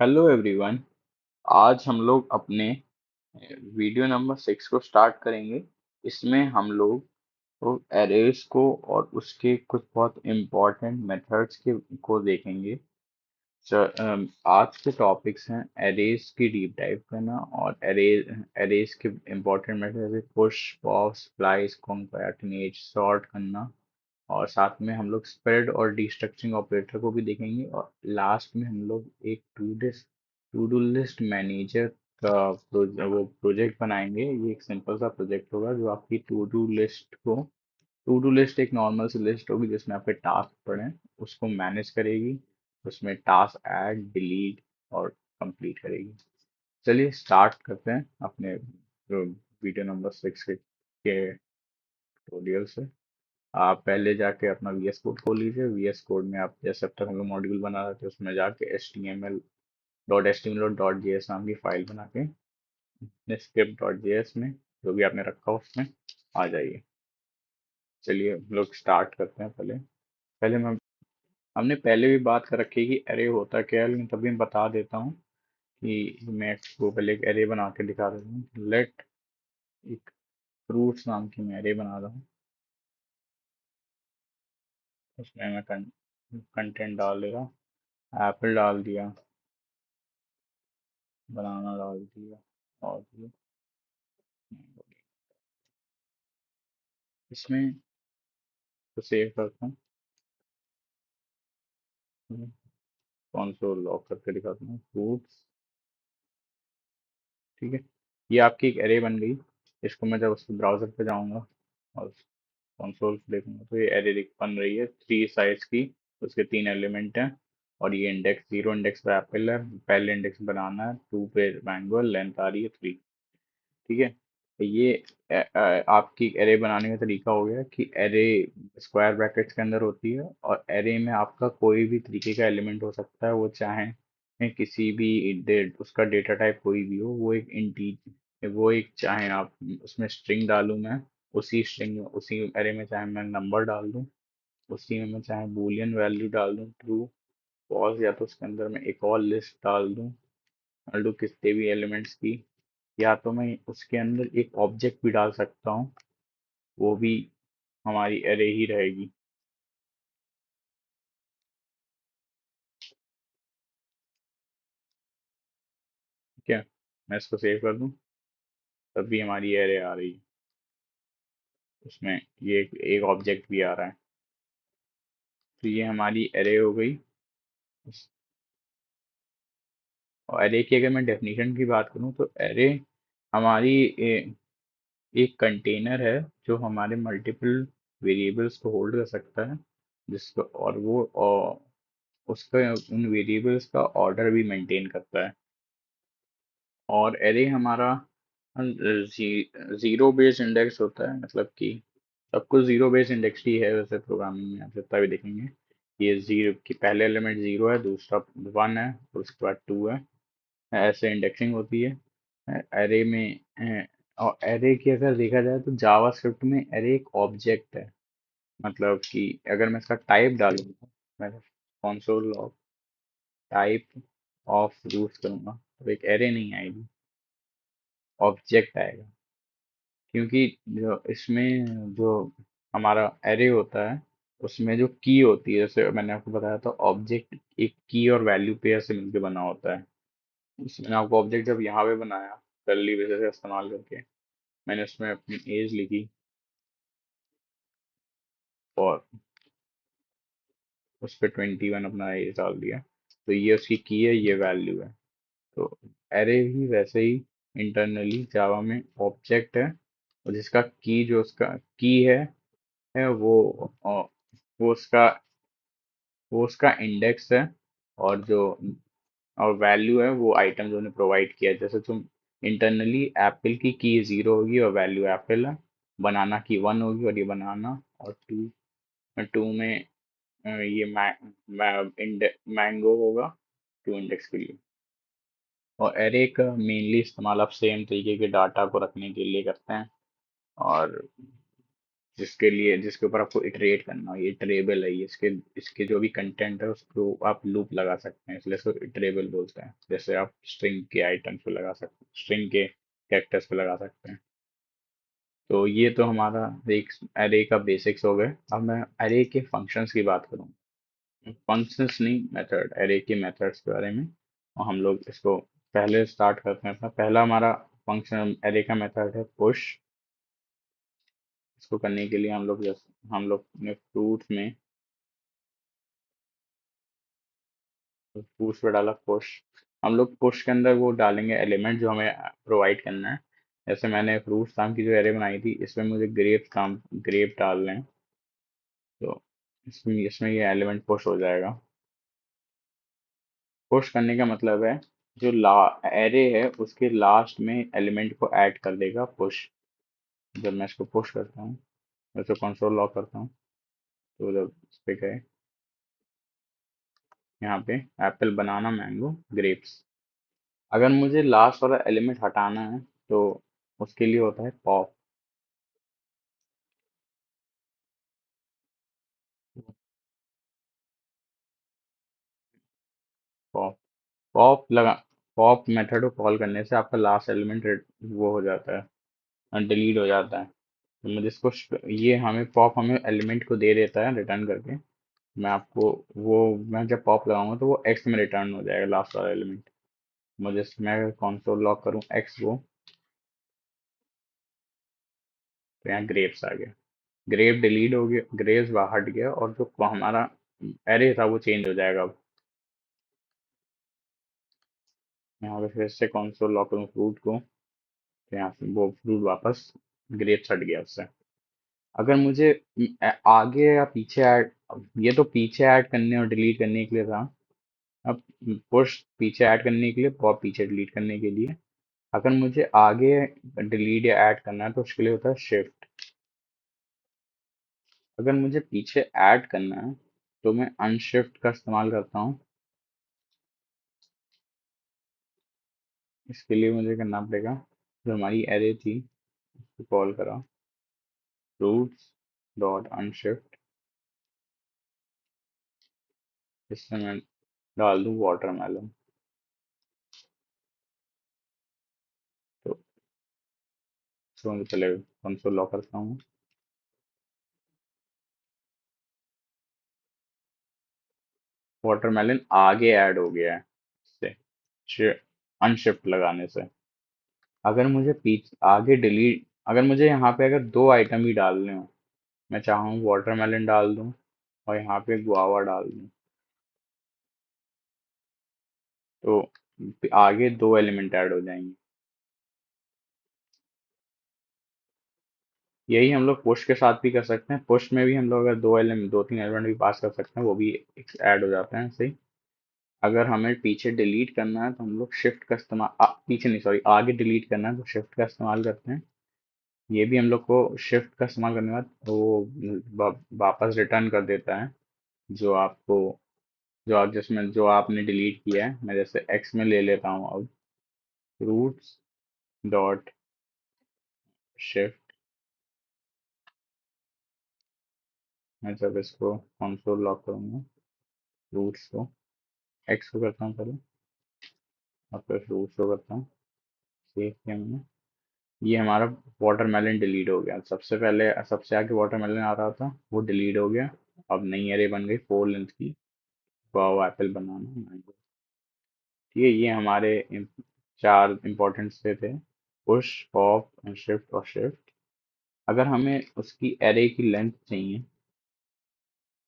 Hello everyone. आज हम लोग अपने वीडियो नंबर 6 को स्टार्ट करेंगे। इसमें हम लोग एरेज को और उसके कुछ बहुत इम्पोर्टेंट मेथड्स के को देखेंगे। आज के टॉपिक्स हैं एरेज की डीप डाइव करना और एरेज के इम्पोर्टेंट मेथड जैसे push pop splice concatenate sort करना। और साथ में हम लोग स्प्रेड और डिस्ट्रक्टिंग ऑपरेटर को भी देखेंगे और लास्ट में हम लोग एक टू डू लिस्ट मैनेजर का वो प्रोजेक्ट बनाएंगे। ये एक सिंपल सा प्रोजेक्ट होगा जो आपकी टू डू लिस्ट एक नॉर्मल सी लिस्ट होगी जिसमें आपके टास्क पड़े हैं, उसको मैनेज करेगी। उसमें टास्क ऐड डिलीट और कंप्लीट करेगी। चलिए स्टार्ट करते हैं अपने वीडियो नंबर 6 के ट्यूटोरियल से। आप पहले जाके अपना VS कोड खोल लीजिए। VS कोड में आप जैसे अब तक हम लोग मॉड्यूल बना रहे थे उसमें जाके HTML.html.js नाम की फाइल बना के script.js में जो भी आपने रखा हो उसमें आ जाइए। चलिए हम लोग स्टार्ट करते हैं। पहले पहले मैं हमने पहले भी बात कर रखी है कि एरे होता क्या है, लेकिन तभी मैं बता देता हूँ कि मैं आपको पहले एक एरे बना के दिखा देता हूँ। लेट एक फ्रूट्स नाम की मैं एरे बना रहा हूँ। उसमें मैं कंटेंट डाल देगा। एप्पल डाल दिया, बनाना डाल दिया और ये इसमें तो सेव करता हूँ। कंसोल लॉक करके दिखाता हूँ फ्रूट्स। ठीक है, ये आपकी एक एरे बन गई। इसको मैं जब उसके ब्राउजर पे जाऊंगा और कंसोल देखूंगा तो ये एरे बन रही है 3 साइज की। उसके 3 एलिमेंट हैं और ये इंडेक्स 0 इंडेक्स पे एप्पल है, पहले इंडेक्स बनाना है, 2 पे मैंगो, लेंथ आ रही है 3। ठीक है, तो ये आपकी एरे बनाने का तरीका हो गया कि एरे स्क्वायर ब्रैकेट्स के अंदर होती है और एरे में आपका कोई भी तरीके का एलिमेंट हो सकता है। वो चाहे किसी भी उसका डेटा टाइप कोई भी हो, वो एक चाहे आप उसमें स्ट्रिंग डालूं मैं, उसी एरे में चाहे मैं नंबर डाल दूं, उसी में मैं चाहे बूलियन वैल्यू डाल दूं ट्रू फॉल्स, या तो उसके अंदर मैं एक और लिस्ट डाल दूं डाल दूं कितने भी एलिमेंट्स की, या तो मैं उसके अंदर एक ऑब्जेक्ट भी डाल सकता हूँ। वो भी हमारी एरे ही रहेगी। ठीक है, मैं इसको सेव कर दूं तब भी हमारी एरे आ रही है। उसमें ये एक ऑब्जेक्ट भी आ रहा है। तो ये हमारी एरे हो गई। और एरे की अगर मैं डेफिनेशन की बात करूं तो एरे हमारी एक कंटेनर है जो हमारे मल्टीपल वेरिएबल्स को होल्ड कर सकता है, जिसको और उसका उन वेरिएबल्स का ऑर्डर भी मेंटेन करता है। और एरे हमारा जीरो बेस्ड इंडेक्स होता है, मतलब कि सब कुछ जीरो बेस्ड इंडेक्स ही है। वैसे प्रोग्रामिंग में आप जितना भी देखेंगे ये जीरो की पहले एलिमेंट जीरो है, दूसरा वन है और उसके बाद टू है। ऐसे इंडेक्सिंग होती है एरे में। और एरे की अगर देखा जाए तो जावास्क्रिप्ट में एरे एक ऑब्जेक्ट है। मतलब कि अगर मैं इसका टाइप डालूंगा, मैं console log type of use करूंगा तो एक एरे नहीं आएगी, ऑब्जेक्ट आएगा। क्योंकि जो इसमें जो हमारा एरे होता है उसमें जो की होती है, जैसे मैंने आपको बताया था ऑब्जेक्ट एक की और वैल्यू पेयर से मिलकर बना होता है। मैंने आपको ऑब्जेक्ट जब यहाँ पे बनाया कर्ली ब्रेसेस का इस्तेमाल करके, मैंने उसमें अपनी एज लिखी और उस पर 21 अपना एज डाल दिया, तो ये उसकी की है, ये वैल्यू है। तो एरे भी वैसे ही इंटरनली जावा में ऑब्जेक्ट है और जिसका की जो उसका की है वो उसका इंडेक्स है। और जो और वैल्यू है वो आइटम जो उन्हें प्रोवाइड किया है। जैसे तुम इंटरनली एप्पल की जीरो होगी और वैल्यू एप्पल है, बनाना की वन होगी और ये बनाना, और टू में ये मैंगो होगा टू इंडेक्स के लिए। और एरे का मेनली इस्तेमाल आप सेम तरीके के डाटा को रखने के लिए करते हैं। और जिसके ऊपर आपको इटरेट करना हो, ये इटरेबल है, ये इसके इसके जो भी कंटेंट है उसको आप लूप लगा सकते हैं, इसलिए इसको इटरेबल बोलते हैं। जैसे आप स्ट्रिंग के आइटम्स पे लगा सकते हैं, स्ट्रिंग के कैरेक्टर्स पे लगा सकते हैं। तो ये तो हमारा एक एरे का बेसिक्स हो गए। अब मैं एरे के फंक्शंस की बात करूँ, फंक्शंस नहीं, मेथड, एरे के मेथड्स के बारे में। और हम लोग इसको पहले स्टार्ट करते हैं। अपना पहला हमारा फंक्शन एरे का मेथड है पुश। इसको करने के लिए हम लोग ने फ्रूट्स में पुश पे डाला पुश। हम लोग पुश के अंदर वो डालेंगे एलिमेंट जो हमें प्रोवाइड करना है। जैसे मैंने फ्रूट्स नाम की जो एरे बनाई थी, इसमें मुझे ग्रेप डालने हैं। तो इसमें इसमें ये एलिमेंट पुश हो जाएगा। पुश करने का मतलब है जो ला एरे है उसके लास्ट में एलिमेंट को ऐड कर देगा पुश। जब मैं इसको पुश करता हूँ, वैसे कंसोल लॉक करता हूँ, तो जब इस पे गए, यहाँ पे एप्पल, बनाना, मैंगो, ग्रेप्स। अगर मुझे लास्ट वाला एलिमेंट हटाना है तो उसके लिए होता है पॉप। पॉप पॉप लगा पॉप मेथड को कॉल करने से आपका लास्ट एलिमेंट वो हो जाता है, डिलीट हो जाता है। तो मुझे इसको ये हमें पॉप हमें एलिमेंट को दे देता है रिटर्न करके। मैं आपको वो मैं जब पॉप लगाऊंगा तो वो एक्स में रिटर्न हो जाएगा लास्ट वाला एलिमेंट। मैं अगर कंसोल लॉक करूँ एक्स को, तो यहाँ ग्रेप्स आ गया। ग्रेप डिलीट हो गया, ग्रेप्स बाहर हट गया, और जो हमारा एरे था वो चेंज हो जाएगा अब। यहाँ पे फिर से कंसोल लॉक करूँ फ्रूट को, तो यहाँ से वो फ्रूट वापस ग्रेप्स हट गया उससे। अगर मुझे आगे या पीछे ऐड, ये तो पीछे ऐड करने और डिलीट करने के लिए था। अब पुश पीछे ऐड करने के लिए, पॉप पीछे डिलीट करने के लिए। अगर मुझे आगे डिलीट या ऐड करना है तो उसके लिए होता है शिफ्ट। अगर मुझे पीछे ऐड करना है तो मैं अनशिफ्ट का इस्तेमाल करता हूँ। इसके लिए मुझे करना पड़ेगा, जो हमारी एरे थी उसको कॉल करा, फ्रूट्स डॉट अनशिफ्ट। इससे मैं डाल दूँ वाटरमेलन। तो इसको मुझे पहले कंसोल लॉक करता हूँ। वाटरमेलन आगे ऐड हो गया है इससे, अनशिफ्ट लगाने से। अगर मुझे पीछे आगे डिलीट, अगर मुझे यहाँ पे अगर दो आइटम ही डालने हो, मैं चाहूँ वाटरमेलन डाल दूँ और यहाँ पे गुआवा डाल दूँ, तो आगे दो एलिमेंट ऐड हो जाएंगे। यही हम लोग पुश के साथ भी कर सकते हैं। पुश में भी हम लोग अगर दो तीन एलिमेंट भी पास कर सकते हैं, वो भी ऐड हो जाते हैं सही। अगर हमें पीछे डिलीट करना है तो हम लोग शिफ्ट का इस्तेमाल, पीछे नहीं सॉरी, आगे डिलीट करना है तो शिफ्ट का इस्तेमाल करते हैं। ये भी हम लोग को शिफ्ट का इस्तेमाल करने के बाद तो वो वापस रिटर्न कर देता है जो आपको, जो आपने डिलीट किया है। मैं जैसे एक्स में ले लेता हूँ अब, रूट्स डॉट शिफ्ट। मैं जब इसको कंसोल लॉक करूँगा, रूट्स को, एक्स को करता हूँ पहले और फिर रूट्स को करता हूँ, सेव किया मैंने। ये हमारा वाटरमेलन डिलीट हो गया। सबसे पहले सबसे आगे वाटरमेलन आ रहा था, वो डिलीट हो गया। अब नई एरे बन गई 4 लेंथ की, वाओ एप्पल, बनाना, मैंगो। ठीक है, ये हमारे चार इंपॉर्टेंट से थे, पुश, पॉप, शिफ्ट और शिफ्ट। अगर हमें उसकी एरे की लेंथ चाहिए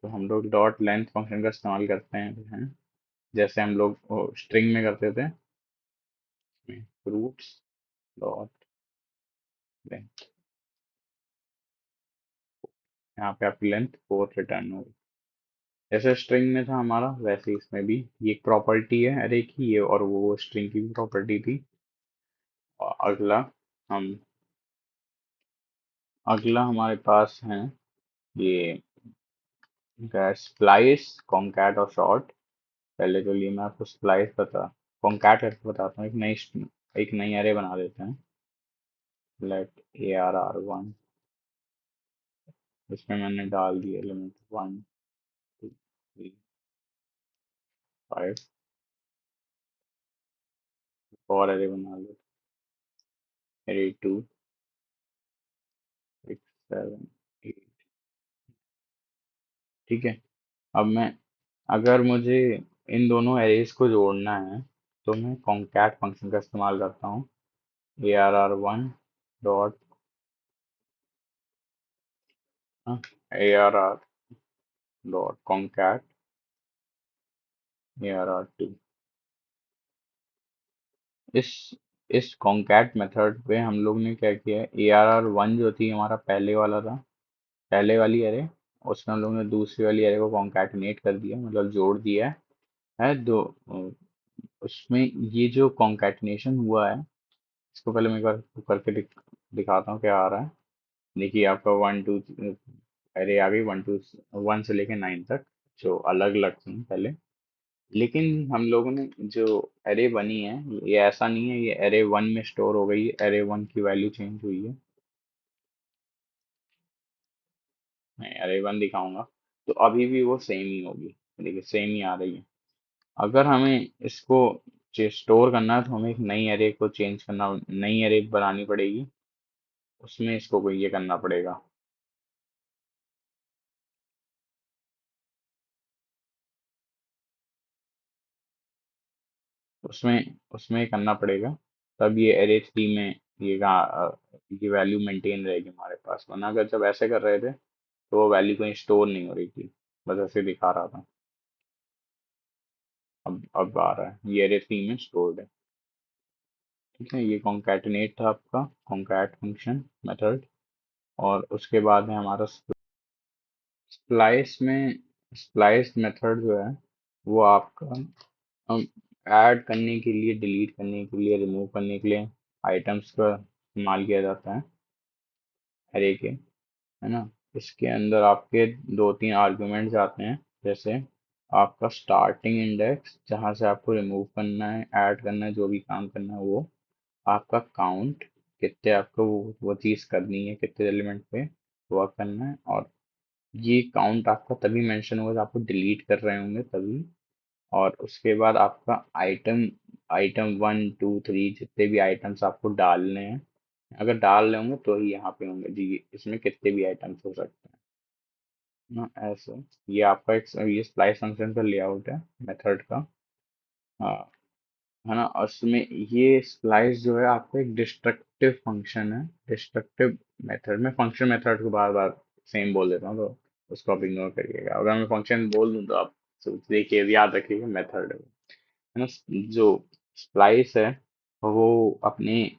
तो हम लोग डॉट लेंथ फंक्शन का इस्तेमाल करते हैं, जैसे हम लोग स्ट्रिंग में करते थे, रूट्स डॉट लेंथ। यहाँ पे आपकी लेंथ 4 रिटर्न होगी। जैसे स्ट्रिंग में था हमारा, वैसे इसमें भी ये एक प्रॉपर्टी है अरे की, ये और वो स्ट्रिंग की भी प्रॉपर्टी थी। और हम अगला हमारे पास है ये स्प्लाइस, कॉन्कैट और सॉर्ट। पहले के लिए मैं आपको स्प्लाइस कॉन्कैट करके बताता हूँ। एक नई एरे बना देते हैं, लेट ARR1 इसमें मैंने डाल दिया एलिमेंट 1 2 3 5 और एरे बना लो, एरे 2 6 7 8। ठीक है। अब मैं, अगर मुझे इन दोनों एरेज को जोड़ना है तो मैं कॉन्कैट फंक्शन का इस्तेमाल करता हूँ। ARR1 dot ARR dot concat ARR2। इस इस कॉन्कैट मेथड पे हम लोग ने क्या किया है, ARR1 जो थी हमारा पहले वाला था, पहले वाली एरे, उसमें हम लोग ने दूसरी वाली एरे को कॉन्कैटिनेट कर दिया, मतलब जोड़ दिया है दो। उसमें ये जो कॉन्कैटिनेशन हुआ है, इसको पहले मैं एक बार करके दिखाता हूँ क्या आ रहा है। देखिए आपका 1 2 अरे आ गई 1 से लेके 9 तक, जो अलग अलग थी पहले। लेकिन हम लोगों ने जो एरे बनी है, ये ऐसा नहीं है ये एरे 1 में स्टोर हो गई, एरे 1 की वैल्यू चेंज हुई है। मैं एरे 1 दिखाऊंगा तो अभी भी वो सेम ही होगी, देखिए सेम ही आ रही है। अगर हमें इसको स्टोर करना है तो हमें एक नई एरे को चेंज करना, नई एरे बनानी पड़ेगी, उसमें इसको कोई ये करना पड़ेगा। उसमें उसमें करना पड़ेगा, तब ये एरे 3 में ये वैल्यू मेंटेन रहेगी हमारे पास। वरना अगर जब ऐसे कर रहे थे तो वो वैल्यू कहीं स्टोर नहीं हो रही थी, बस ऐसे दिखा रहा था। अब आ रहा है, ये एरे 3 में स्टोर्ड है। ठीक है, ये कॉन्कैटिनेट था आपका कॉन्कैट फंक्शन मेथड। और उसके बाद है हमारा स्प्लाइस में, स्प्लाइस मेथड जो है वो आपका, हम ऐड करने के लिए, डिलीट करने के लिए, रिमूव करने के लिए आइटम्स का इस्तेमाल किया जाता है एरे के, है ना। इसके अंदर आपके दो तीन आर्ग्यूमेंट्स आते हैं, जैसे आपका स्टार्टिंग इंडेक्स जहाँ से आपको रिमूव करना है, ऐड करना है, जो भी काम करना है वो, आपका काउंट, कितने आपको वो चीज़ करनी है, कितने एलिमेंट पे वर्क करना है। और ये काउंट आपका तभी मेंशन होगा जब आपको डिलीट कर रहे होंगे तभी। और उसके बाद आपका आइटम, आइटम 1 2 3 जितने भी आइटम्स आपको डालने हैं, अगर डाल रहे होंगे तो ही यहाँ पे होंगे जी, इसमें कितने भी आइटम्स हो सकते हैं ना, ऐसे। ये आपका एक ये स्प्लाइस फंक्शन का लेआउट है मेथड का। हाँ, है ना। और उसमें ये स्प्लाइस जो है आपका एक डिस्ट्रक्टिव फंक्शन है, डिस्ट्रक्टिव मेथड में। फंक्शन मेथड को बार बार सेम बोल देता हूँ तो उसको आप इग्नोर करिएगा, अगर मैं फंक्शन बोल दूँ तो आप देखिए याद रखिएगा मेथड है ना। जो स्प्लाइस है वो अपने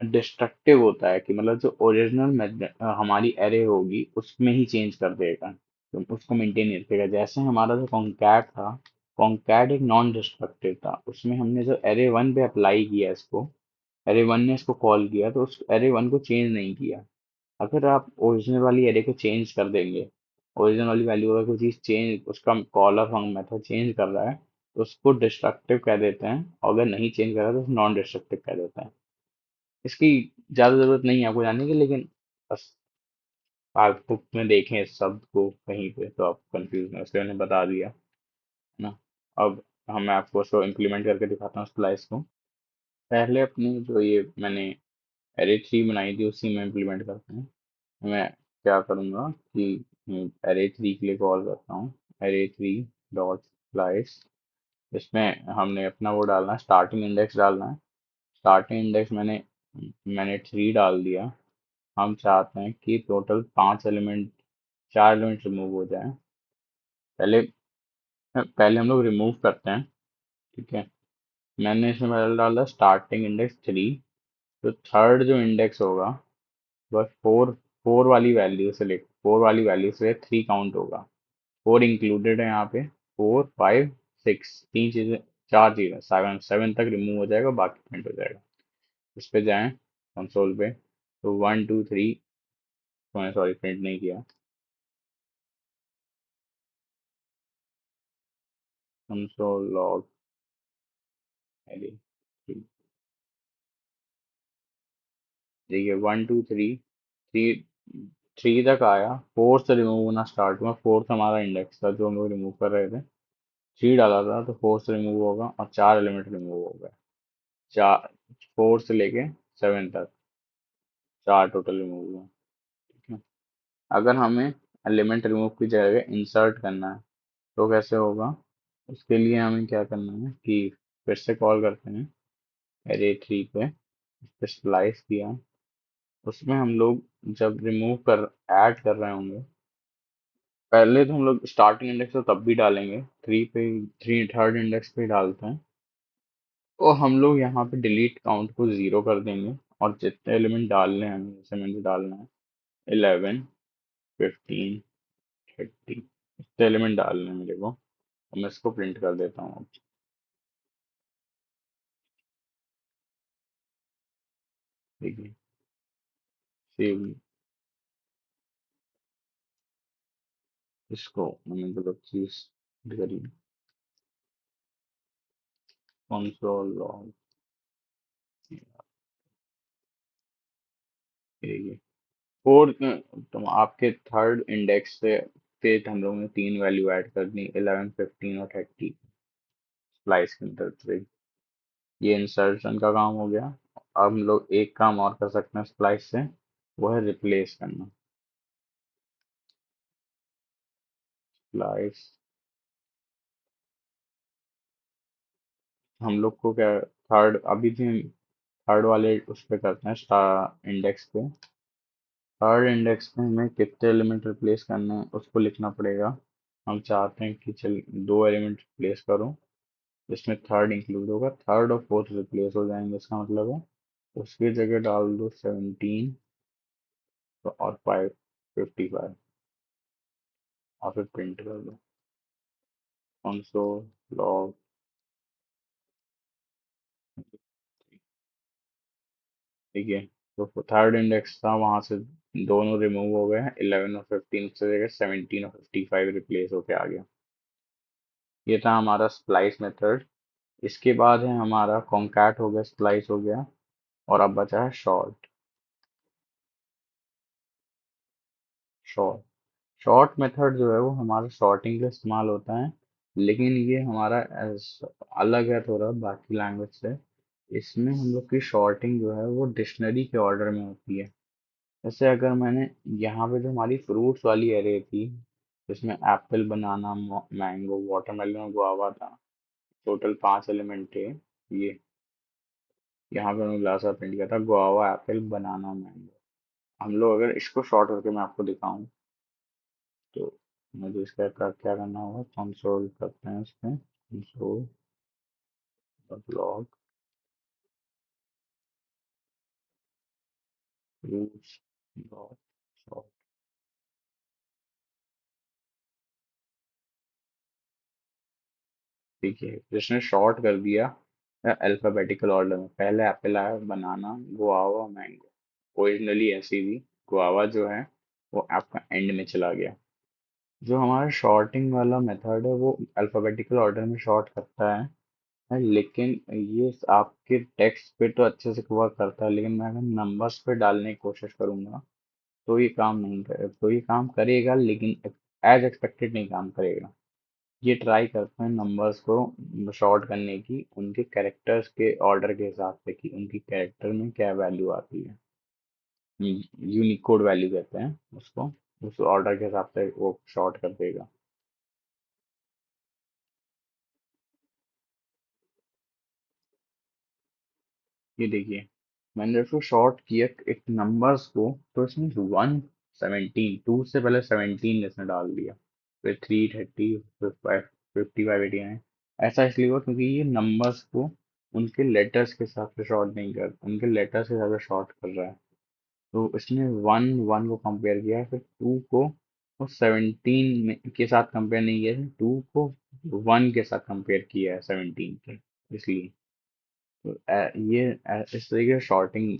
डिस्ट्रक्टिव होता है, कि मतलब जो ओरिजिनल हमारी एरे होगी उसमें ही चेंज कर देगा, तो उसको मेंटेन नहीं रखेगा। जैसे हमारा जो कॉन्कैट था, कॉन्कैट एक नॉन डिस्ट्रक्टिव था, उसमें हमने जो एरे 1 पे अप्लाई किया इसको, एरे 1 ने इसको कॉल किया तो उस एरे 1 को चेंज नहीं किया। अगर आप ओरिजिनल वाली एरे को चेंज कर देंगे, ओरिजिनल वाली वैल्यू अगर कोई चीज़ चेंज, उसका कॉलर फंक्शन मेथड चेंज कर रहा है तो उसको डिस्ट्रक्टिव कह देते हैं, और अगर नहीं चेंज कर रहा है तो नॉन डिस्ट्रक्टिव कह देते हैं। इसकी ज़्यादा ज़रूरत नहीं है आपको जानने की, लेकिन बस आप बुक में देखें इस शब्द को कहीं पे तो आप कंफ्यूज ना, इसलिए मैंने बता दिया, है ना। अब मैं आपको उसको इम्प्लीमेंट करके दिखाता हूँ स्प्लाइस को। पहले अपनी जो ये मैंने एरे 3 बनाई थी उसी में इम्प्लीमेंट करते हैं। मैं क्या करूँगा कि एरे 3 के लिए कॉल करता हूँ, एरे 3 डॉट स्प्लाइस। इसमें हमने अपना वो डालना है, स्टार्टिंग इंडेक्स डालना है। स्टार्टिंग इंडेक्स मैंने 3 डाल दिया। हम चाहते हैं कि टोटल 5 एलिमेंट, 4 एलिमेंट रिमूव हो जाए। पहले पहले हम लोग रिमूव करते हैं। ठीक है, मैंने इसमें पहले डाला स्टार्टिंग इंडेक्स 3, तो थर्ड जो इंडेक्स होगा वह 4 वाली वैल्यू से 3 काउंट होगा। 4 इंक्लूडेड है यहाँ पे, 4 5 6, तीन चीज़ें, चार चीज़ें, 7 तक रिमूव हो जाएगा, बाकी प्रिंट हो जाएगा। इस पे जाएं कंसोल पे, तो 1 2 3, मैंने सॉरी प्रिंट नहीं किया, कंसोल लॉग एरे। देखिए 1 2 3, थ्री 3 तक आया, 4 से रिमूव होना स्टार्ट हुआ। 4th हमारा इंडेक्स था जो हम लोग रिमूव कर रहे थे। 3 डाला था तो 4 से रिमूव होगा और 4 एलिमेंट रिमूव हो गए। 4, 4 से लेके 7 तक 4 टोटल रिमूव हुआ। ठीक है। अगर हमें एलिमेंट रिमूव की जगह इंसर्ट करना है तो कैसे होगा? उसके लिए हमें क्या करना है कि फिर से कॉल करते हैं एरे 3 पे, इस पे स्प्लाइस किया। उसमें हम लोग जब रिमूव कर ऐड कर रहे होंगे, पहले तो हम लोग स्टार्टिंग इंडेक्स तो तब भी डालेंगे, 3 पे, 3 थर्ड इंडेक्स पे ही डालते हैं। और हम लोग यहाँ पे डिलीट काउंट को 0 कर देंगे और जितने एलिमेंट डालने हैं हमें, जैसे मैंने डालना है 11, 15, 30, इतने एलिमेंट डालने हैं मेरे को। तो मैं इसको प्रिंट कर देता हूँ। ठीक है, सेव। इसको मैंने गलत चीज करी, कंसोल लॉग। ठीक है। फोर्थ, तो आपके थर्ड इंडेक्स से हम लोगों ने 3 वैल्यू ऐड कर दी, 11, 15 और 30 स्प्लाइस के अंदर 3। ये इंसर्शन का काम हो गया। अब हम लोग एक काम और कर सकते हैं स्प्लाइस से, वो है रिप्लेस करना। स्प्लाइस, हम लोग को क्या, थर्ड अभी भी थर्ड वाले उस पे करते हैं, स्टार इंडेक्स पे। थर्ड इंडेक्स में हमें कितने एलिमेंट रिप्लेस करने हैं उसको लिखना पड़ेगा। हम चाहते हैं कि चल 2 एलिमेंट रिप्लेस करो, जिसमें थर्ड इंक्लूड होगा, थर्ड और फोर्थ रिप्लेस हो जाएंगे, इसका मतलब है उसकी जगह डाल दो 17 और 55 और फिर प्रिंट कर दो कंसोल लॉग। ठीक है। तो थर्ड इंडेक्स था, वहां से दोनों रिमूव हो गए हैं, 11 और 15 से जगह 17 और 55 रिप्लेस होके आ गया। ये था हमारा स्प्लाइस मेथड। इसके बाद है हमारा कॉन्कैट हो गया, स्प्लाइस हो गया, और अब बचा है शॉर्ट। शॉर्ट शॉर्ट मेथड जो है वो हमारा शॉर्टिंग के लिए इस्तेमाल होता है, लेकिन ये हमारा अलग है थोड़ा बाकी लैंग्वेज से। इसमें हम लोग की शॉर्टिंग जो है वो डिक्शनरी के ऑर्डर में होती है। जैसे अगर मैंने यहाँ पे जो हमारी फ्रूट्स वाली एरे थी, जिसमें एप्पल, बनाना, मैंगो, वाटरमेलन और गुआवा था, टोटल 5 एलिमेंट थे। ये यहाँ पे मैंने लास्ट प्रिंट किया था गुआवा, एप्पल, बनाना, मैंगो। हम लोग अगर इसको शॉर्ट करके मैं आपको दिखाऊं तो मुझे इसका क्या करना होगा, कंसोल करते हैं इसमें, console log roots log sort. ठीक है, जिसने शॉर्ट कर दिया अल्फाबेटिकल ऑर्डर में, पहले एप्पल आया, बनाना, गुआवा, मैंगो। ओरिजिनली ऐसी थी, गुआवा जो है वो आपका एंड में चला गया। जो हमारा शॉर्टिंग वाला मेथड है वो अल्फाबेटिकल ऑर्डर में शॉर्ट करता है, लेकिन ये आपके टेक्स्ट पे तो अच्छे से वर्क करता है, लेकिन मैं अगर नंबर्स पे डालने की कोशिश करूंगा तो ये काम नहीं करे, तो ये काम करेगा लेकिन एज एक्सपेक्टेड नहीं काम करेगा। ये ट्राई करते हैं नंबर्स को शॉर्ट करने की, उनके कैरेक्टर्स के ऑर्डर के हिसाब से कि उनकी कैरेक्टर में क्या वैल्यू आती है। यूनिकोड वैल्यू कहते हैं उसको, उस ऑर्डर के हिसाब से वो शॉर्ट कर देगा। ये देखिए, मैंने इसको शॉर्ट किया एक नंबर्स को, तो इसमें 117, 2 से पहले 17 इसने डाल दिया, फिर 330, फिर 55, 89। ऐसा इसलिए हुआ क्योंकि ये नंबर्स को उनके लेटर्स के हिसाब से शॉर्ट नहीं कर, उनके लेटर्स के हिसाब से शॉर्ट कर रहा है। तो इसने 1 को कंपेयर किया, फिर 2 को वो 17 के साथ कंपेयर नहीं किया, 2 को 1 के साथ कंपेयर किया है 17 के, इसलिए। तो इस तरीके से शॉर्टिंग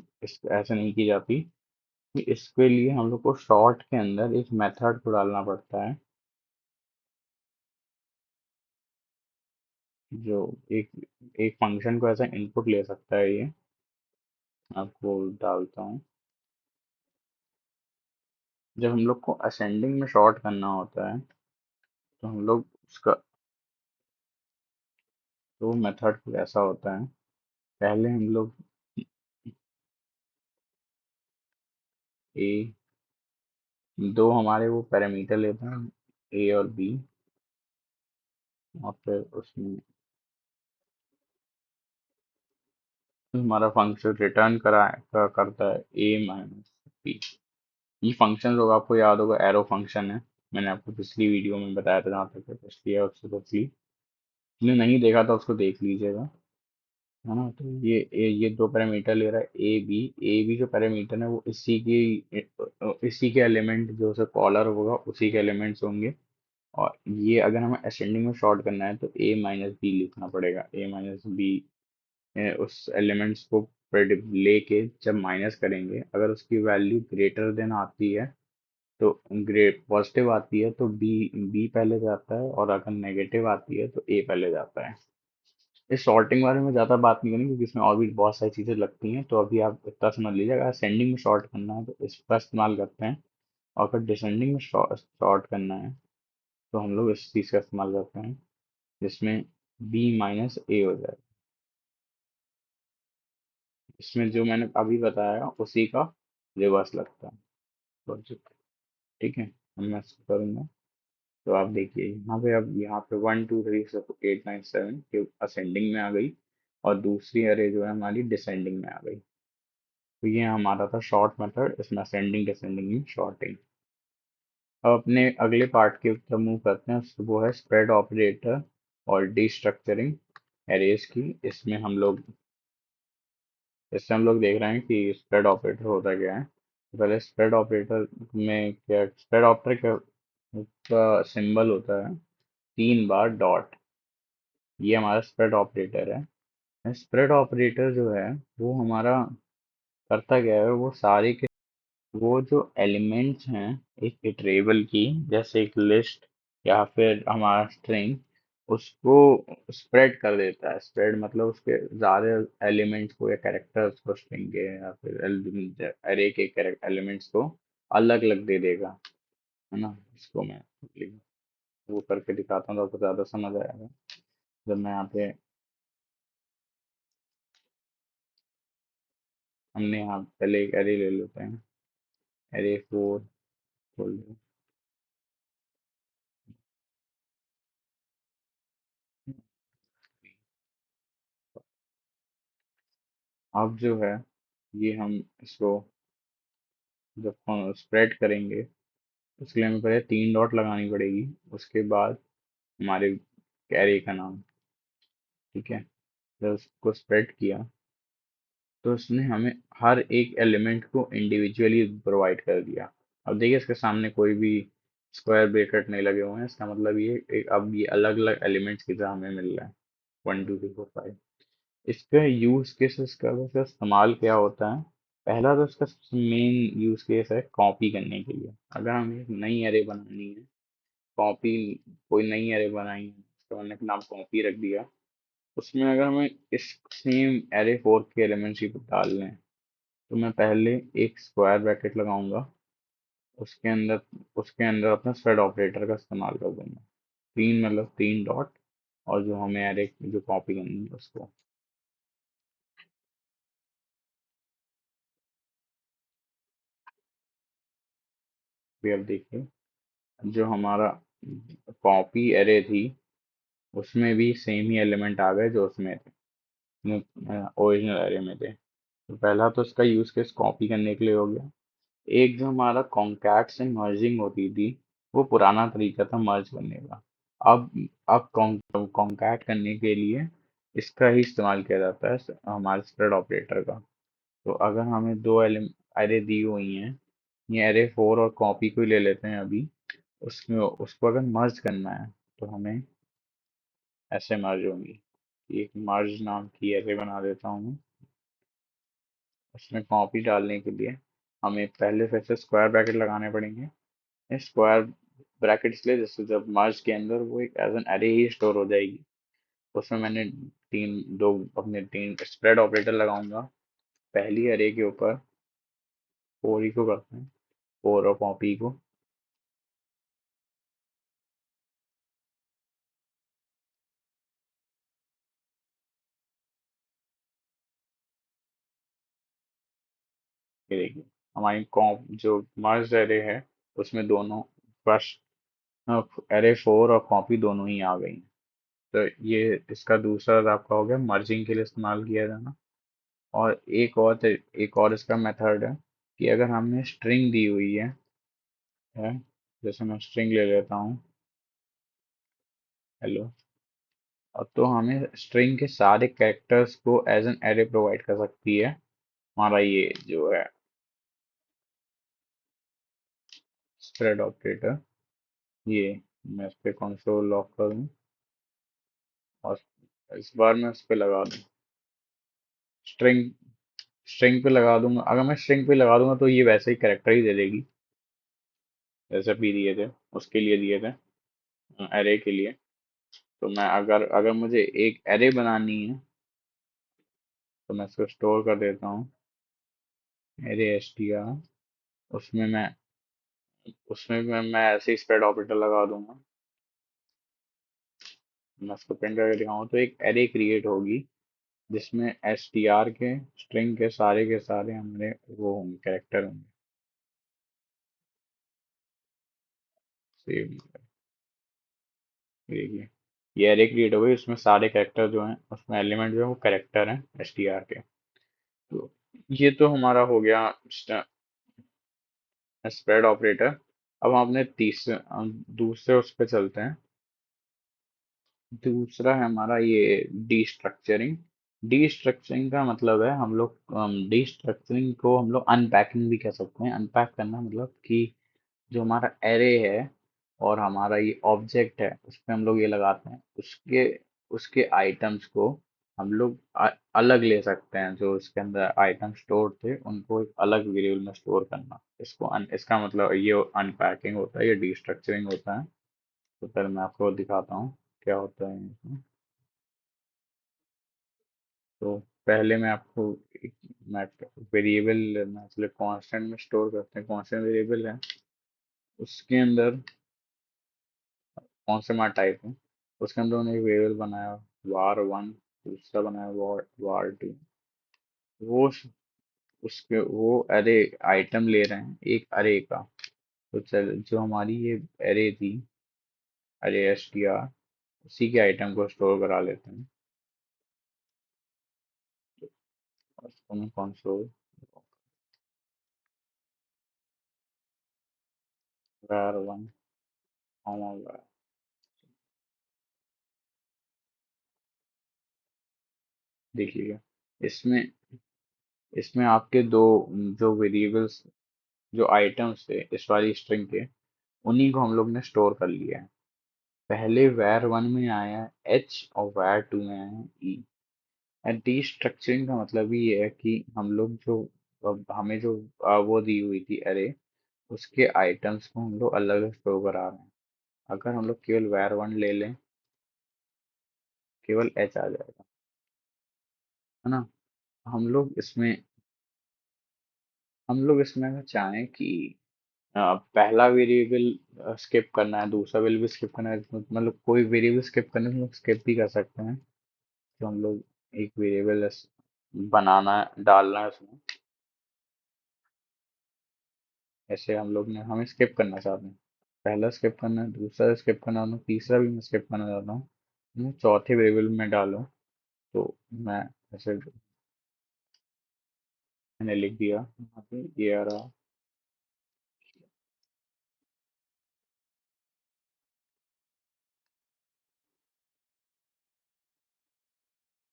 ऐसे नहीं की जाती। कि इसके लिए हम लोग को शॉर्ट के अंदर एक मेथड को डालना पड़ता है, जो एक एक फंक्शन को ऐसा इनपुट ले सकता है। ये आपको डालता हूँ। जब हम लोग को असेंडिंग में शॉर्ट करना होता है तो हम लोग उसका तो मेथड कुछ ऐसा होता है। पहले हम लोग ए दो हमारे वो पैरामीटर लेते हैं, ए और बी, और फिर उसमें हमारा फंक्शन रिटर्न करता है ए माइनस बी। ये फंक्शन होगा, आपको याद होगा एरो फंक्शन है। मैंने आपको पिछली वीडियो में बताया था, जहाँ तक पिछली है उससे पिछली, जिसने नहीं देखा था उसको देख लीजिएगा, है ना। तो ये दो पैरामीटर ले रहा है ए बी जो पैरामीटर है वो इसी के एलिमेंट जो उसे कॉलर होगा उसी के एलिमेंट्स होंगे। और ये अगर हमें असेंडिंग में शॉर्ट करना है तो ए माइनस बी लिखना पड़ेगा। ए माइनस बी उस एलिमेंट्स को लेके जब माइनस करेंगे, अगर उसकी वैल्यू ग्रेटर देन आती है तो ग्रेट पॉजिटिव आती है तो बी पहले जाता है, और अगर नेगेटिव आती है तो ए पहले जाता है। इस सॉर्टिंग बारे में ज़्यादा बात नहीं करेंगे क्योंकि इसमें और भी बहुत सारी चीज़ें लगती हैं, तो अभी आप इतना समझ लीजिए अगर असेंडिंग में शॉर्ट करना है तो इसका इस्तेमाल करते हैं, और अगर डिसेंडिंग में शॉर्ट करना है तो हम लोग इस चीज़ का इस्तेमाल करते हैं, जिसमें बी माइनस ए हो जाए। इसमें जो मैंने अभी बताया उसी का रिवर्स लगता है लॉजिक। ठीक है, अब मैं इसको करूँगा। तो आप देखिए यहाँ पे, अब यहाँ पे 1 2 3 4 8 9 7 के असेंडिंग में आ गई, और दूसरी अरे जो है हमारी डिसेंडिंग में आ गई। तो ये हमारा था शॉर्ट मेथड, इसमें असेंडिंग डिसेंडिंग में शॉर्टिंग। अब अपने अगले पार्ट की तरफ मूव करते हैं, वो है स्प्रेड ऑपरेटर और डिस्ट्रक्चरिंग एरेज की। इससे हम लोग देख रहे हैं कि स्प्रेड ऑपरेटर होता क्या है। तो पहले स्प्रेड ऑपरेटर में क्या, स्प्रेड ऑपरेटर का सिंबल होता है 3 बार डॉट। ये हमारा स्प्रेड ऑपरेटर है। स्प्रेड ऑपरेटर जो है वो हमारा करता क्या है, वो सारे के वो जो एलिमेंट्स हैं एक टेबल की, जैसे एक लिस्ट या फिर हमारा स्ट्रिंग, उसको स्प्रेड कर देता है। स्प्रेड मतलब उसके ज़्यादा एलिमेंट्स को या कैरेक्टर्स को, स्ट्रिंग के या फिर अरे के एलिमेंट्स को अलग अलग दे देगा, है ना। इसको मैं वो करके दिखाता हूँ तो आपको ज़्यादा समझ आएगा। जब मैं यहाँ पे, हमने यहाँ पहले एक एरे ले लेते हैं, एरे 4 खोल दो। अब जो है ये हम इसको जब स्प्रेड करेंगे, उसके लिए हमें पहले 3 डॉट लगानी पड़ेगी, उसके बाद हमारे कैरी का नाम। ठीक है, जब उसको स्प्रेड किया तो उसने हमें हर एक एलिमेंट को इंडिविजुअली प्रोवाइड कर दिया। अब देखिए इसके सामने कोई भी स्क्वायर ब्रैकेट नहीं लगे हुए हैं, इसका मतलब अब ये अलग अलग एलिमेंट्स की तरह हमें मिल रहा है, 1 2 3 4 5। इसका यूज केस, इसका इस्तेमाल क्या होता है। पहला तो इसका मेन यूज केस है कॉपी करने के लिए। अगर हमें एक नई एरे बनानी है, कॉपी, कोई नई एरे बनाई है, उसका हमने नाम कॉपी रख दिया, उसमें अगर हमें इस सेम एरे 4 के एलिमेंट्स ही डालने हैं तो मैं पहले एक स्क्वायर ब्रैकेट लगाऊंगा, उसके अंदर उसके अंदर अपना स्प्रेड ऑपरेटर का इस्तेमाल कर दूंगा। 3 डॉट, और जो हमें एरे जो कॉपी करनी है उसको। फिर अब देखिए, जो हमारा कॉपी एरे थी उसमें भी सेम ही एलिमेंट आ गए जो उसमें थे, ओरिजिनल एरे में थे। तो पहला तो इसका यूज केस कॉपी करने के लिए हो गया। एक जो हमारा कॉन्कैट से मर्जिंग होती थी, वो पुराना तरीका था मर्ज करने का। अब अब कॉन्कैट करने के लिए इसका ही इस्तेमाल किया जाता है, हमारे स्प्रेड ऑपरेटर का। तो अगर हमें दो एरे दी हुई हैं, ये एरे 4 और कॉपी को ही ले लेते हैं अभी, उसमें उसको अगर मर्ज करना है तो हमें ऐसे मर्ज होंगी। एक मर्ज नाम की एरे बना देता हूँ मैं। उसमें कॉपी डालने के लिए हमें पहले फिर से स्क्वायर ब्रैकेट लगाने पड़ेंगे। स्क्वायर ब्रैकेट इसलिए जैसे जब मर्ज के अंदर वो एक एज एन एरे ही स्टोर हो जाएगी। उसमें मैंने अपने 3 स्प्रेड ऑपरेटर लगाऊंगा पहली एरे के ऊपर, 4 ही को करते हैं, फोर और कॉपी को। ये देखिए, हमारी कॉम जो मर्ज एरे है उसमें दोनों फर्स्ट एरे फोर और कॉपी दोनों ही आ गई हैं। तो ये इसका दूसरा आपका हो गया मर्जिंग के लिए इस्तेमाल किया जाना। और एक और इसका मेथड है कि अगर हमने स्ट्रिंग दी हुई है जैसे मैं स्ट्रिंग ले लेता हूँ हेलो, और तो हमें स्ट्रिंग के सारे कैरेक्टर्स को एज एन एरे प्रोवाइड कर सकती है हमारा ये जो है स्प्रेड ऑपरेटर। ये मैं इस पे कंसोल लॉक करूँ और इस बार मैं उस पे लगा दूँ स्ट्रिंग स्ट्रिंग पे लगा दूंगा। अगर मैं स्ट्रिंग पे लगा दूंगा तो ये वैसे ही कैरेक्टर ही दे देगी जैसे भी दिए थे, उसके लिए दिए थे एरे के लिए। तो मैं अगर अगर मुझे एक एरे बनानी है तो मैं इसको स्टोर कर देता हूँ एरे एस टी आर। उसमें मैं मैं ऐसे ही स्प्रेड ऑपरेटर लगा दूंगा। मैं इसको प्रिंट करके दिखाऊँ तो एक एरे क्रिएट होगी जिसमें एस टी आर के स्ट्रिंग के सारे हमारे वो होंगे कैरेक्टर होंगे। सेव, देखिए ये एरे क्रिएट हो गई, उसमें सारे कैरेक्टर जो हैं उसमें एलिमेंट जो है वो कैरेक्टर हैं एस टी आर के। तो ये तो हमारा हो गया स्प्रेड ऑपरेटर। अब हम अपने दूसरे उस पर चलते हैं। दूसरा है हमारा ये डी स्ट्रक्चरिंग। डी स्ट्रक्चरिंग का मतलब है हम लोग डी स्ट्रक्चरिंग को हम लोग अनपैकिंग भी कह सकते हैं। अनपैक करना मतलब कि जो हमारा एरे है और हमारा ये ऑब्जेक्ट है उस पे हम लोग ये लगाते हैं उसके उसके आइटम्स को हम लोग अलग ले सकते हैं। जो उसके अंदर आइटम स्टोर थे उनको एक अलग वेरिएबल में स्टोर करना, इसका मतलब ये अनपैकिंग होता है, ये डिस्ट्रक्चरिंग होता है। तो फिर मैं आपको दिखाता हूँ क्या होता है इसमें। तो पहले मैं आपको एक मैं वेरिएबल मैं चलिए कांस्टेंट में स्टोर करते हैं, कांस्टेंट वेरिएबल है उसके अंदर कौन से मार टाइप है। उसके अंदर उन्होंने एक वेरिएबल बनाया var वन, दूसरा बनाया var टू। वो उसके वो अरे आइटम ले रहे हैं एक अरे का। तो चल जो हमारी ये अरे थी अरे एस टी आर उसी के आइटम को स्टोर करा लेते हैं। और उसको मैं कंसोल var वन var, देखिएगा इसमें इसमें आपके दो जो वेरिएबल्स जो आइटम्स थे इस वाली स्ट्रिंग के उन्हीं को हम लोग ने स्टोर कर लिया है। पहले var वन में आया है एच और var टू में आया है ई। एंड डीस्ट्रक्चरिंग का मतलब ये है कि हम लोग जो हमें जो वो दी हुई थी अरे उसके आइटम्स को हम लोग अलग अलग स्टोर करा रहे हैं। अगर हम लोग केवल var वन ले लें केवल एच आ जाएगा, है ना। हम लोग इसमें हम लोग इसमें अगर चाहें कि पहला वेरिएबल स्किप करना है दूसरा वेरिएबल स्किप करना है मतलब कोई वेरिएबल स्किप करना है तो हम लोग स्किप भी कर सकते हैं। तो हम लोग एक वेरिएबल बनाना है डालना है उसमें, ऐसे हम लोग ने हमें स्किप करना चाहते हैं। पहला स्किप करना है दूसरा स्किप करना है तीसरा भी मैं स्किप करना चाहता हूँ। मैं चौथे वेरिएबल में डालूँ तो मैं ऐसे मैंने लिख दिया यहाँ पे ये आ रहा।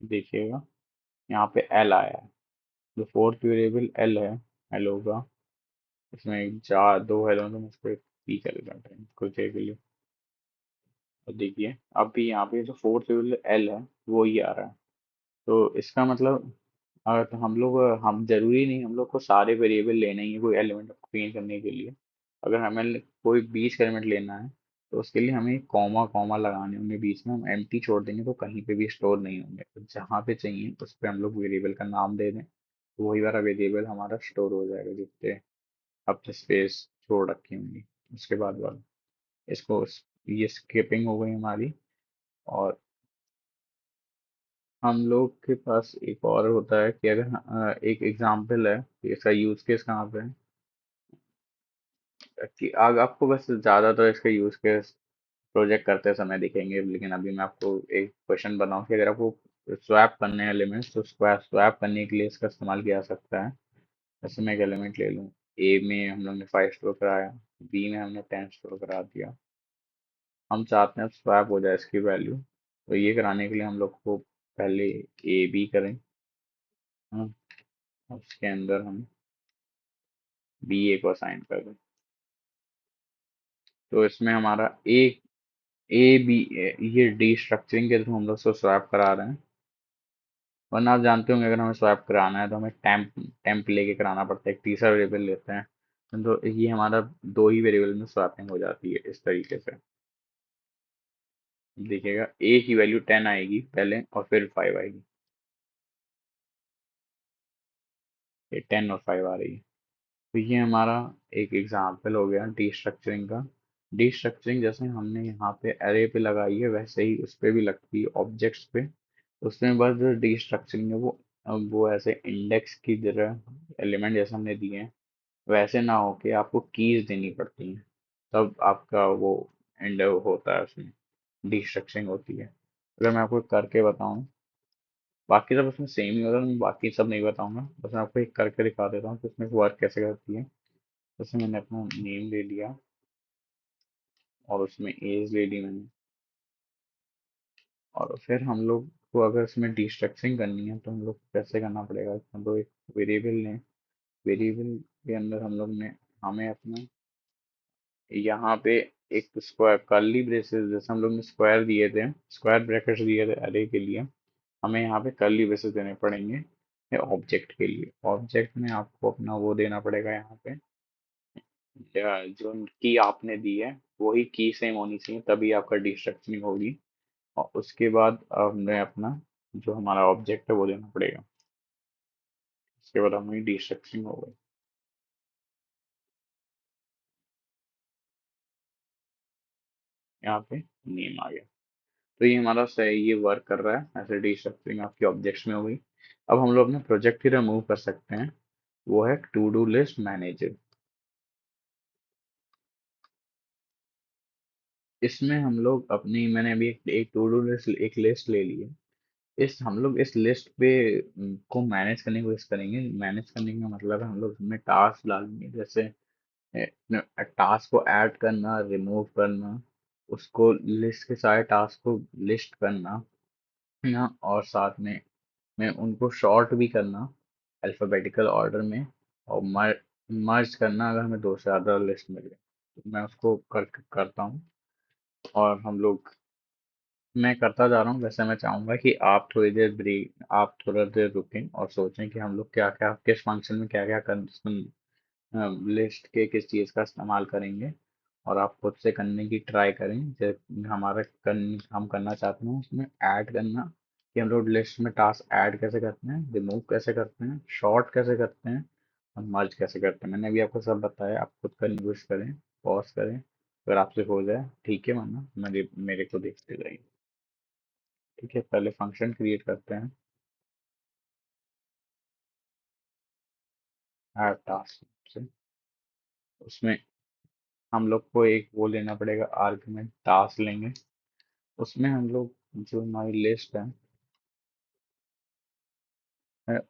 देखिएगा यहाँ पे एल आया है। जो फोर्थ वेरिएबल एल है हेलो का, इसमें एक चार दो हेलो तो मैं उसको पी कर लेता हूँ कुछ देर के लिए। और देखिए अब भी यहाँ पे जो फोर्थ वेरिएबल एल है वो ही आ रहा है। तो इसका मतलब अगर तो हम जरूरी नहीं हम लोग को सारे वेरिएबल लेने ही है कोई एलिमेंट चेंज करने के लिए। अगर हमें कोई बीच का एलिमेंट लेना है तो उसके लिए हमें कॉमा कॉमा लगाने होंगे बीच में। हम एम्प्टी छोड़ देंगे तो कहीं पे भी स्टोर नहीं होंगे, तो जहाँ पे चाहिए उस पे हम लोग वेरिएबल का नाम दे दें तो वही वाला वेरिएबल हमारा स्टोर हो जाएगा जितने अपने स्पेस छोड़ रखी होंगी उसके बाद वाला। इसको ये स्किपिंग हो गई हमारी। और हम लोग के पास एक और होता है कि अगर एक एग्जाम्पल है कि इसका यूज केस कहाँ पे है, कि आग आपको बस ज़्यादातर इसका यूज केस प्रोजेक्ट करते समय दिखेंगे, लेकिन अभी मैं आपको एक क्वेश्चन बनाऊं कि अगर आपको स्वैप करने हैं एलिमेंट्स तो स्वैप करने के लिए इसका इस्तेमाल किया जा सकता है। जैसे मैं एक एलिमेंट ले लूँ, ए में हम लोग ने 5 स्टोर कराया, बी में हमने 10 स्टोर करा दिया। हम चाहते हैं स्वैप हो जाए इसकी वैल्यू, तो ये कराने के लिए हम लोग को पहले ए बी करें, हाँ, उसके अंदर हम बी ए को असाइन कर दें। तो इसमें हमारा ए बी ये डी स्ट्रक्चरिंग के थ्रू हम लोग उसको स्वैप करा रहे हैं। वरना आप जानते होंगे अगर हमें स्वैप कराना है तो हमें टेम्प लेके कराना पड़ता है, एक तीसरा वेरिएबल लेते हैं। तो ये हमारा दो ही वेरिएबल में स्वैपिंग हो जाती है इस तरीके से। देखिएगा ए की वैल्यू 10 आएगी पहले और फिर 5 आएगी, ये 10 और 5 आ रही है। तो ये हमारा एक एग्जाम्पल हो गया डी स्ट्रक्चरिंग का। डी स्ट्रक्चरिंग जैसे हमने यहाँ पे एरे पे लगाई है वैसे ही उस पे भी लगती है ऑब्जेक्ट्स पे। उसमें बस जो डी स्ट्रक्चरिंग है वो ऐसे इंडेक्स की तरह एलिमेंट जैसे हमने दिए हैं वैसे ना हो के आपको कीज देनी पड़ती हैं, तब आपका वो एंड होता है, उसमें डी स्ट्रक्चरिंग होती है। अगर मैं आपको करके बताऊं, बाकी सब उसमें सेम ही होगा, मैं बाकी सब नहीं बताऊंगा, बस मैं आपको एक करके दिखा देता हूँ कि उसमें वर्क कैसे करती है। जैसे मैंने अपना नेम ले लिया और उसमें एज ले ली मैंने, और फिर हम लोग को अगर इसमें डिस्ट्रक्टिंग करनी है तो हम लोग को कैसे करना पड़ेगा, हम लोग एक वेरिएबल लें, वेरिएबल के अंदर हम लोग ने हमें अपना यहाँ पे एक स्क्वायर कर्ली ब्रेसेस जैसे हम लोग ने स्क्वायर दिए थे, स्क्वायर ब्रैकेट्स दिए थे अरे के लिए, हमें यहाँ पे कर्ली ब्रेसेस देने पड़ेंगे ऑब्जेक्ट के लिए। ऑब्जेक्ट में आपको अपना वो देना पड़ेगा यहाँ पे, जो की आपने दी है वही की सेम होनी चाहिए तभी आपका डिस्ट्रक्टिंग होगी। और उसके बाद हमने अपना जो हमारा ऑब्जेक्ट है वो देना पड़ेगा, उसके बाद हमारी डिस्ट्रक्टिंग हो गई। यहाँ पे नेम आ गया। तो ये हमारा सही ये वर्क कर रहा है, ऐसे डिस्ट्रक्टिंग आपकी ऑब्जेक्ट्स में हो गई। अब हम लोग अपना प्रोजेक्ट ही रिमूव कर सकते हैं, वो है टू डू लिस्ट मैनेजर। इसमें हम लोग अपनी मैंने अभी एक टू डू लिस्ट एक लिस्ट ले ली है। इस हम लोग इस लिस्ट पे को मैनेज करने की कोशिश करेंगे। मैनेज करने का मतलब है हम लोग उसमें टास्क डालेंगे, जैसे टास्क को ऐड करना, रिमूव करना, उसको लिस्ट के सारे टास्क को लिस्ट करना ना, और साथ में उनको शॉर्ट भी करना अल्फ़ाबेटिकल ऑर्डर में, और मर्ज करना अगर हमें दो से ज़्यादा लिस्ट मिले तो मैं उसको करता हूँ। और हम लोग मैं करता जा रहा हूँ, वैसे मैं चाहूँगा कि आप थोड़ी देर ब्रेक, आप थोड़ा देर रुकें और सोचें कि हम लोग क्या क्या किस फंक्शन में क्या क्या कर लिस्ट के किस चीज़ का इस्तेमाल करेंगे, और आप खुद से करने की ट्राई करें। हम करना चाहते हैं उसमें ऐड करना, कि हम लोग लिस्ट में टास्क ऐड कैसे करते हैं, रिमूव कैसे करते हैं, शॉर्ट कैसे करते हैं, और मर्ज कैसे करते हैं। मैंने अभी आपको सब बताया, आप खुद करने की कोशिश करें, पॉज करें, अगर आपसे हो जाए ठीक है, वरना मेरे को देखते जाइए। ठीक है, पहले फंक्शन क्रिएट करते हैं ऐड टास्क से। उसमें हम लोग को एक वो लेना पड़ेगा आर्गुमेंट, टास्क लेंगे, उसमें हम लोग जो हमारी लिस्ट है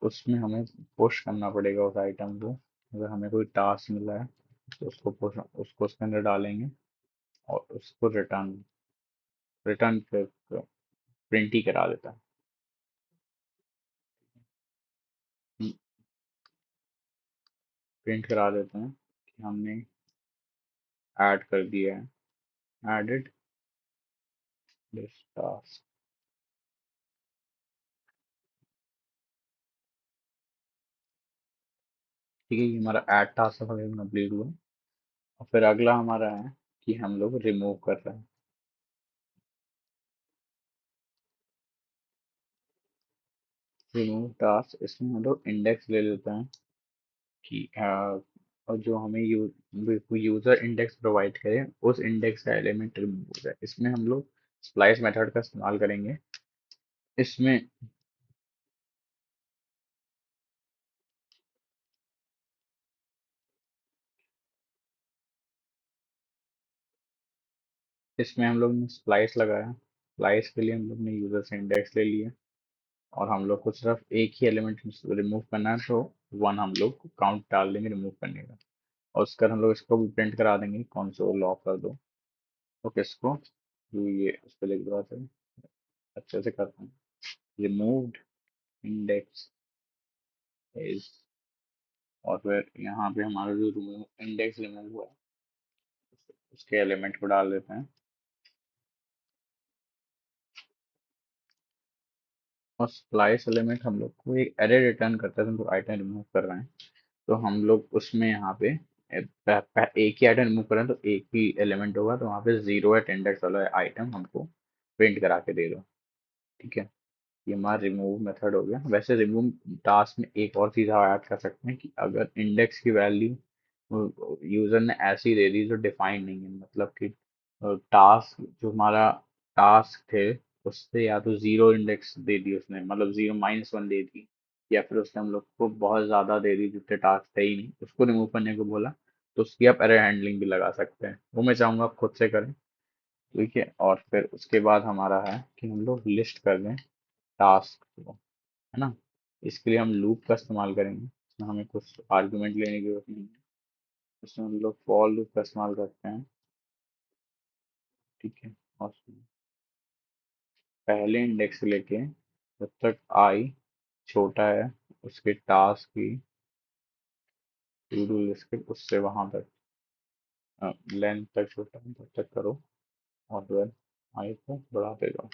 उसमें हमें पुश करना पड़ेगा उस आइटम को। अगर हमें कोई टास्क मिला है तो उसको पुश, उसको उसके अंदर डालेंगे और उसको रिटर्न रिटर्न प्रिंट ही करा देता है, प्रिंट करा देते हैं कि हमने ऐड कर दिया है, एडेड दिस टास्क। ठीक है, ये हमारा ऐड टास्क कंप्लीट हुआ। और फिर अगला हमारा है कि हम लोग रिमूव कर रहे हैं। रिमूव टास्क, इसमें हम लोग इंडेक्स ले लेते हैं कि और जो हमें यूजर इंडेक्स प्रोवाइड करे उस इंडेक्स का एलिमेंट रिमूव हो जाए। इसमें हम लोग स्प्लाइस मेथड का इस्तेमाल करेंगे। इसमें इसमें हम लोग ने स्प्लाइस लगाया। स्प्लाइस के लिए हम लोग ने यूजर से इंडेक्स ले लिया और हम लोग को सिर्फ एक ही एलिमेंट रिमूव करना है, तो वन हम लोग काउंट डाल देंगे रिमूव करने का। और उसका हम लोग इसको भी प्रिंट करा देंगे, कंसोल लॉग कर दो। तो किसको, ये उस पर लिख दो ऐसे, अच्छे से करते हैं। रिमूव्ड इंडेक्स इज, और फिर यहाँ पे हमारा जो इंडेक्स रिमूव हुआ है उसके एलिमेंट को डाल देते हैं। और स्प्लाइस एलिमेंट हम लोग को एक एरे रिटर्न करता है, हम लोग आइटम रिमूव कर रहे हैं। तो हम लोग उसमें यहाँ पे एक ही आइटम रिमूव करें तो एक ही एलिमेंट होगा, तो वहाँ पे जीरो एट इंडेक्स वाला आइटम हमको प्रिंट करा के दे दो। ठीक है, ये हमारा रिमूव मेथड हो गया। वैसे रिमूव टास्क में एक और चीज़ आप ऐड कर सकते हैं कि अगर इंडेक्स की वैल्यू यूजर ने ऐसी दे दी जो डिफाइंड नहीं है, मतलब कि टास्क जो हमारा टास्क थे उससे या तो जीरो इंडेक्स दे दी उसने, मतलब जीरो माइनस वन दे दी, या फिर उसने हम लोग को बहुत ज़्यादा दे दी जितने टास्क थे ही नहीं, उसको रिमूव करने को बोला, तो उसकी आप एरर हैंडलिंग भी लगा सकते हैं। वो मैं चाहूँगा आप खुद से करें। ठीक है, और फिर उसके बाद हमारा है कि हम लोग लिस्ट कर दें टास्क को, है ना। इसके लिए हम लूप का इस्तेमाल करेंगे, इसमें हमें कुछ आर्गुमेंट लेने की जरूरत नहीं है। इसमें हम लोग फॉर लूप का इस्तेमाल करते हैं। ठीक है, और पहले इंडेक्स से लेके जब तक आई छोटा है उसके टास्क की टू डू लिस्ट के, उससे वहां तक लेंथ तक छोटा है तब तक करो, और फिर आई को बढ़ाते जाओ,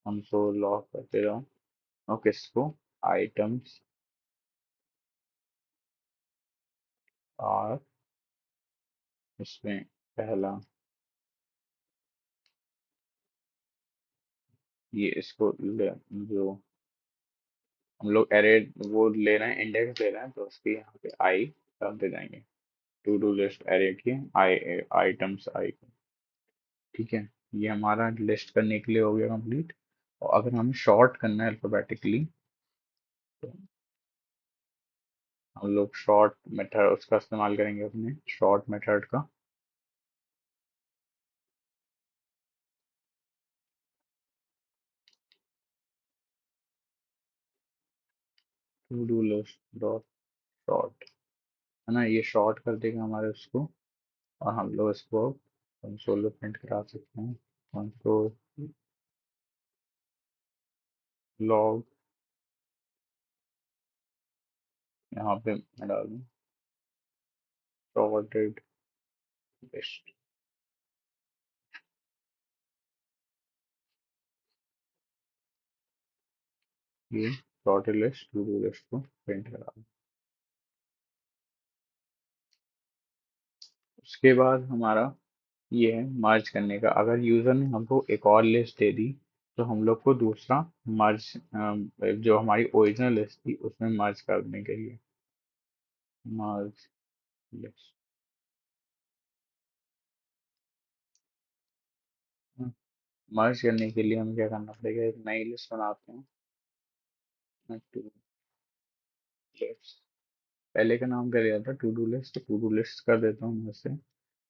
हम तो लॉक करते जाओ। और किसको, आइटम्स और इसमें पहला ये इसको जो हम लोग एरे वो ले रहे हैं, इंडेक्स ले रहे हैं, तो उसकी यहाँ पे आई डालते जाएंगे। टू डू लिस्ट एरे की आई, आइटम्स आई। ठीक है, ये हमारा लिस्ट करने के लिए हो गया कंप्लीट। और अगर हमें शॉर्ट करना है अल्फाबेटिकली, तो हम लोग शॉर्ट मेथड उसका इस्तेमाल करेंगे, अपने शॉर्ट मेथड का। To do list dot sort, है ना, ये शॉर्ट कर देगा हमारे उसको। और हम लोग इसको कंसोल पे प्रिंट करा सकते हैं। कंसोल लॉग, यहाँ पे मैं डाल दूँ शॉर्टेड लिस्ट। ये sorted list to do list को प्रिंट करा दूँ। उसके बाद हमारा ये है मर्ज करने का। अगर यूजर ने हमको एक और लिस्ट दे दी, तो हम लोग को दूसरा मर्ज, जो हमारी ओरिजिनल लिस्ट थी उसमें मर्ज करने के लिए मर्ज लिस्ट, मर्ज करने के लिए हमें क्या करना पड़ेगा, एक नई लिस्ट बनाते हैं। टू लिस्ट, पहले का नाम क्या लिया था, to do list, to do list कर देता हूँ मैं से।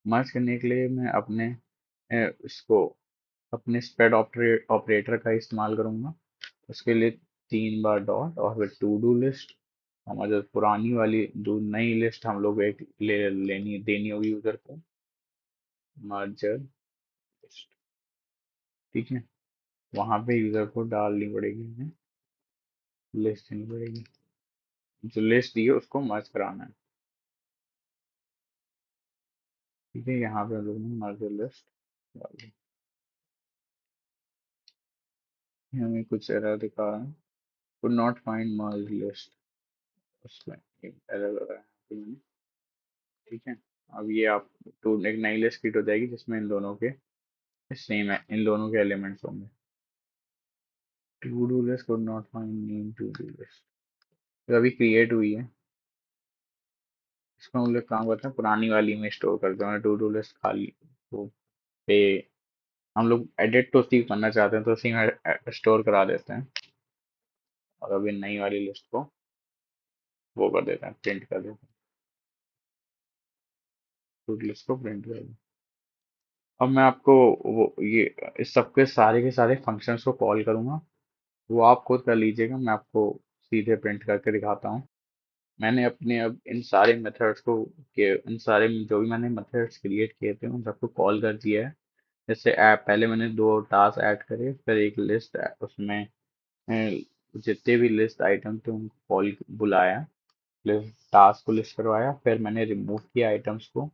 मर्ज करने के लिए मैं अपने इसको अपने स्प्रेड ऑपरेटर का इस्तेमाल करूंगा। उसके लिए 3 बार डॉट और फिर टू डू लिस्ट। हमारी जो पुरानी वाली जो नई लिस्ट हम लोग एक लेनी देनी होगी यूजर को, मर्जर लिस्ट। ठीक है, वहां पे यूजर को डालनी पड़ेगी, हमें लिस्ट देनी पड़ेगी, जो लिस्ट दी है उसको मर्ज कराना है। ठीक है, यहाँ पे हम लोग ने मर्जर लिस्ट डाल दी। हमें कुछ एरर दिखा रहा है, could not find merge list, उसमें एक एरर आ रहा है तो मैंने। ठीक है, अब ये आप टू एक नई लिस्ट क्रिएट हो जाएगी जिसमें इन दोनों के सेम है, इन दोनों के एलिमेंट्स होंगे। To do list could not find name to do list, जो अभी क्रिएट हुई है, इसको हम लोग काम करते हैं पुरानी वाली में स्टोर करते हैं, टू डू लिस्ट खाली तो पे हम लोग एडिट तो उसी करना चाहते हैं तो उसी में स्टोर करा देते हैं, और अभी नई वाली लिस्ट को वो कर देते हैं, प्रिंट कर देते हैं, टू डू लिस्ट को प्रिंट कर देते हैं। अब मैं आपको वो ये इस सबके सारे के सारे फंक्शंस को कॉल करूंगा, वो आप खुद कर लीजिएगा, मैं आपको सीधे प्रिंट करके दिखाता हूँ। मैंने अपने अब इन सारे मेथड्स को के इन सारे जो भी मैंने मेथड्स क्रिएट किए थे उन सबको कॉल कर दिया है। जैसे ऐप पहले मैंने दो टास्क ऐड करे, फिर एक लिस्ट उसमें जितने भी लिस्ट आइटम थे उनको कॉल बुलाया, टास्क को लिस्ट करवाया, फिर मैंने रिमूव किया आइटम्स को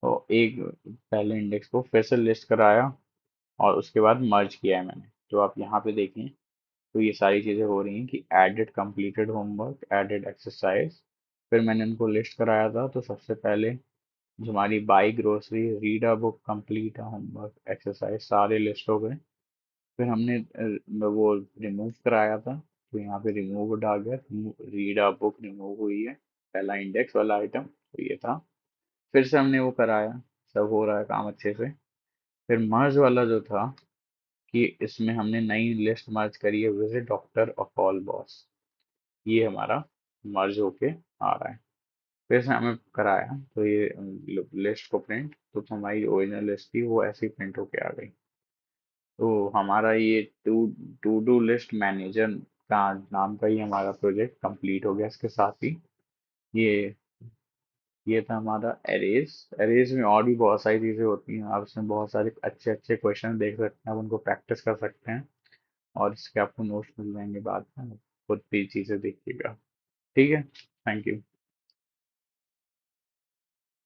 और एक पहले इंडेक्स को फिर से लिस्ट कराया, और उसके बाद मर्ज किया है मैंने। तो आप यहाँ पे देखें तो ये सारी चीज़ें हो रही हैं कि added completed homework, added exercise, फिर मैंने इनको लिस्ट कराया था। तो सबसे पहले जो हमारी by grocery, read a book, complete a homework, exercise सारे लिस्ट हो गए। फिर हमने वो रिमूव कराया था, तो यहाँ पे रिमूव आ गया, रीड अ बुक रिमूव हुई है, पहला इंडेक्स वाला आइटम तो ये था। फिर से हमने वो कराया, सब हो रहा है काम अच्छे से। फिर मर्ज वाला जो था कि इसमें हमने नई लिस्ट मर्ज करी है, विजिट डॉक्टर और कॉल बॉस, ये हमारा मर्ज होके आ रहा है। फिर से हमें कराया तो ये लिस्ट को प्रिंट, तो हमारी ओरिजिनल लिस्ट थी वो ऐसे ही प्रिंट होके आ गई। तो हमारा ये टू डू लिस्ट मैनेजर का नाम का ही हमारा प्रोजेक्ट कंप्लीट हो गया। इसके साथ ही ये ये था हमारा एरेज। एरेज में और भी बहुत सारी चीज़ें होती हैं, आप इसमें बहुत सारे अच्छे अच्छे क्वेश्चन देख सकते हैं, आप उनको प्रैक्टिस कर सकते हैं, और इसके आपको नोट्स मिल जाएंगे बाद में, खुद भी चीज़ें देखिएगा। ठीक है, थैंक यू।